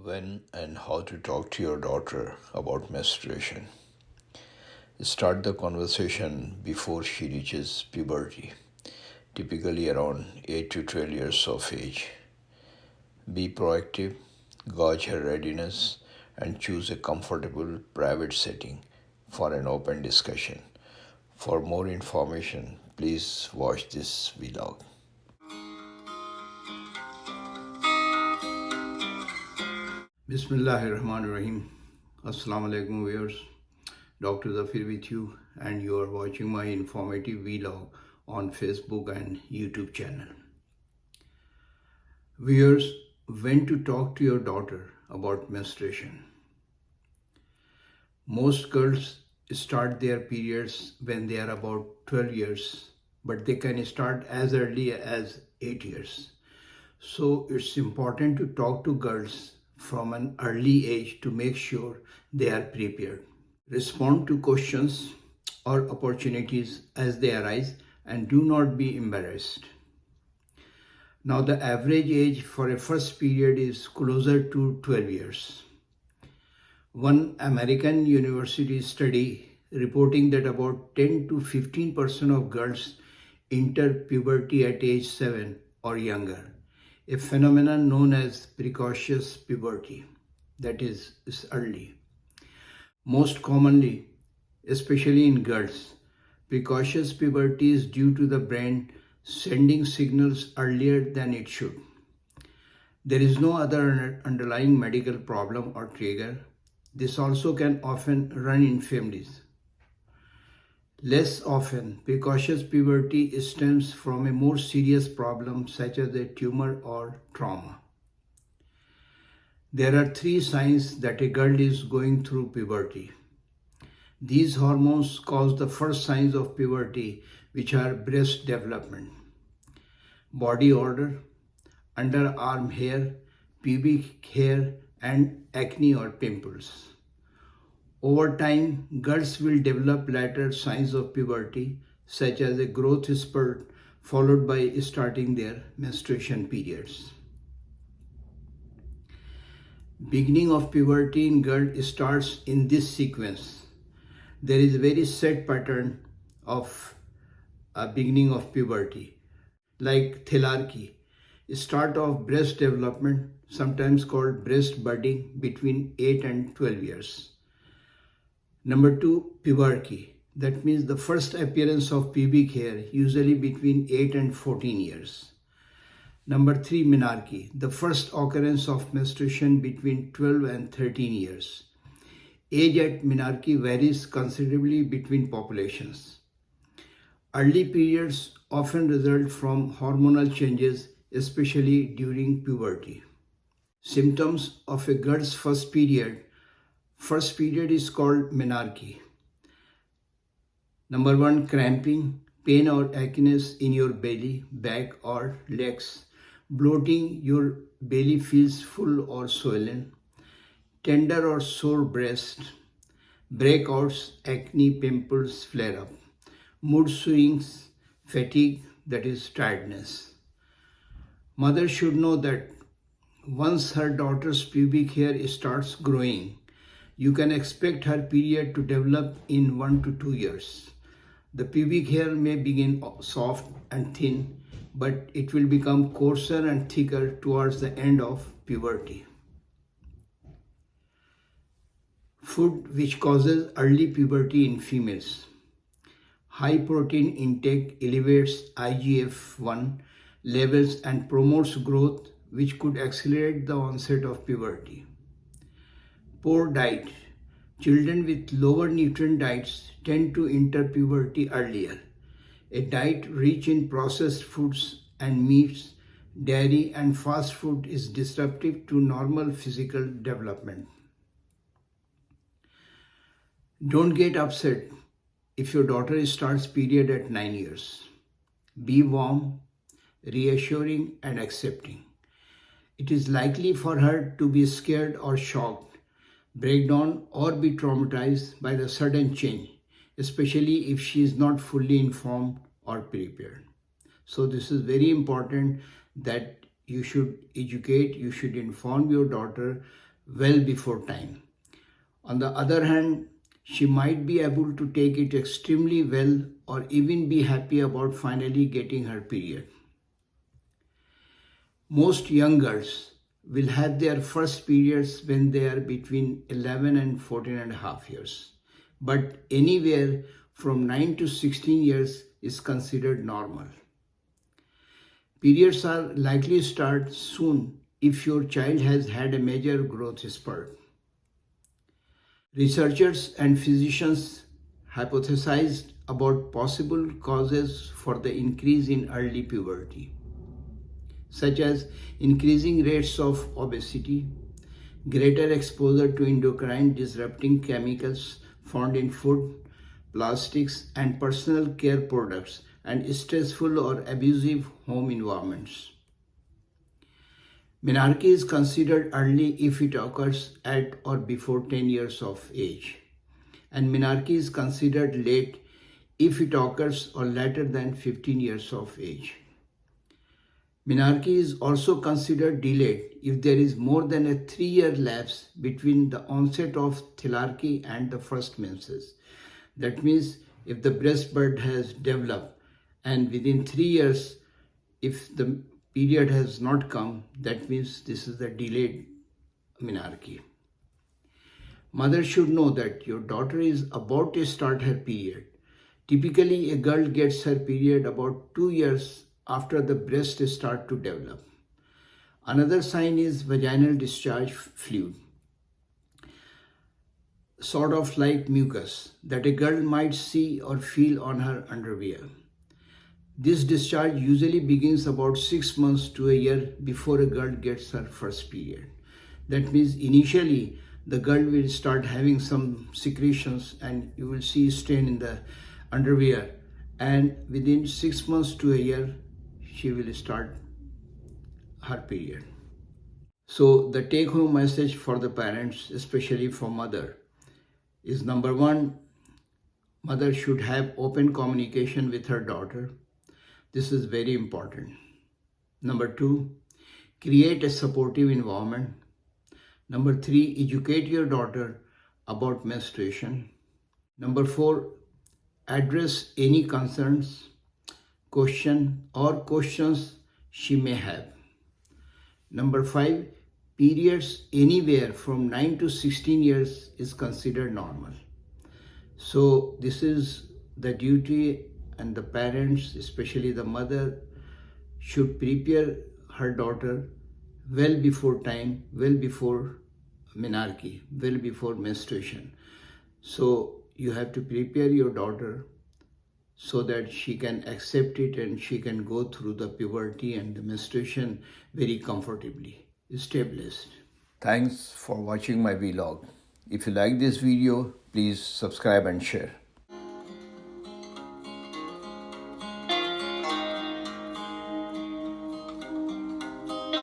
When and how to talk to your daughter about menstruation. Start the conversation before she reaches puberty, typically around 8 to 12 years of age. Be proactive, gauge her readiness, and choose a comfortable private setting for an open discussion. For more information, please watch this vlog. Bismillahirrahmanirrahim. Assalamu alaikum viewers. Dr. Zafeer with you, and you are watching my informative vlog on Facebook and YouTube channel. Viewers, when to talk to your daughter about menstruation. Most girls start their periods when they are about 12 years, but they can start as early as 8 years. So it's important to talk to girls from an early age to make sure they are prepared. Respond to questions or opportunities as they arise and do not be embarrassed. Now, the average age for a first period is closer to 12 years. One American university study reporting that about 10 to 15% of girls enter puberty at age 7 or younger, a phenomenon known as precocious puberty, that is early. Most commonly, especially in girls, precocious puberty is due to the brain sending signals earlier than it should. There is no other underlying medical problem or trigger. This also can often run in families. Less often, precocious puberty stems from a more serious problem such as a tumor or trauma. There are 3 signs that a girl is going through puberty. These hormones cause the first signs of puberty, which are breast development, body odor, underarm hair, pubic hair, and acne or pimples. Over time, girls will develop later signs of puberty, such as a growth spurt followed by starting their menstruation periods. Beginning of puberty in girl starts in this sequence. There is a very set pattern of beginning of puberty, like thelarchy. Start of breast development, sometimes called breast budding, between 8 and 12 years. Number 2, puberty. That means the first appearance of pubic hair, usually between 8 and 14 years. Number 3, menarche. The first occurrence of menstruation between 12 and 13 years. Age at menarche varies considerably between populations. Early periods often result from hormonal changes, especially during puberty. Symptoms of a girl's first period. First period is called menarche. Number 1, cramping, pain or achilles in your belly, back or legs. Bloating, your belly feels full or swollen. Tender or sore breast. Breakouts, acne, pimples flare up. Mood swings, fatigue, that is tiredness. Mother should know that once her daughter's pubic hair starts growing, you can expect her period to develop in 1 to 2 years. The pubic hair may begin soft and thin, but it will become coarser and thicker towards the end of puberty. Food which causes early puberty in females. High protein intake elevates IGF-1 levels and promotes growth, which could accelerate the onset of puberty. Poor diet. Children with lower nutrient diets tend to enter puberty earlier. A diet rich in processed foods and meats, dairy, and fast food is disruptive to normal physical development. Don't get upset if your daughter starts period at 9 years. Be warm, reassuring, and accepting. It is likely for her to be scared or shocked, break down, or be traumatized by the sudden change, especially if she is not fully informed or prepared. So this is very important that you should educate, you should inform your daughter well before time. On the other hand, she might be able to take it extremely well or even be happy about finally getting her period. Most young girls will have their first periods when they are between 11 and 14 and a half years. But anywhere from 9 to 16 years is considered normal. Periods are likely to start soon if your child has had a major growth spurt. Researchers and physicians hypothesized about possible causes for the increase in early puberty, such as increasing rates of obesity, greater exposure to endocrine disrupting chemicals found in food, plastics, and personal care products, and stressful or abusive home environments. Menarche is considered early if it occurs at or before 10 years of age, and menarche is considered late if it occurs or later than 15 years of age. Menarche is also considered delayed if there is more than a 3-year lapse between the onset of thelarche and the first menses. That means if the breast bud has developed and within 3 years, if the period has not come, that means this is the delayed menarche. Mother should know that your daughter is about to start her period. Typically, a girl gets her period about 2 years after the breast start to develop. Another sign is vaginal discharge fluid, sort of like mucus, that a girl might see or feel on her underwear. This discharge usually begins about 6 months to a year before a girl gets her first period. That means initially the girl will start having some secretions and you will see stain in the underwear, and within 6 months to a year she will start her period. So the take home message for the parents, especially for mother, is number one, mother should have open communication with her daughter. This is very important. Number two, create a supportive environment. Number three, educate your daughter about menstruation. Number four, address any concerns, questions she may have. Number five, periods anywhere from 9 to 16 years is considered normal. So this is the duty, and the parents, especially the mother, should prepare her daughter well before time, well before menarche, well before menstruation. So you have to prepare your daughter so that she can accept it and she can go through the puberty and the menstruation very comfortably. Stay blessed. Thanks for watching my vlog. If you like this video, please subscribe and share.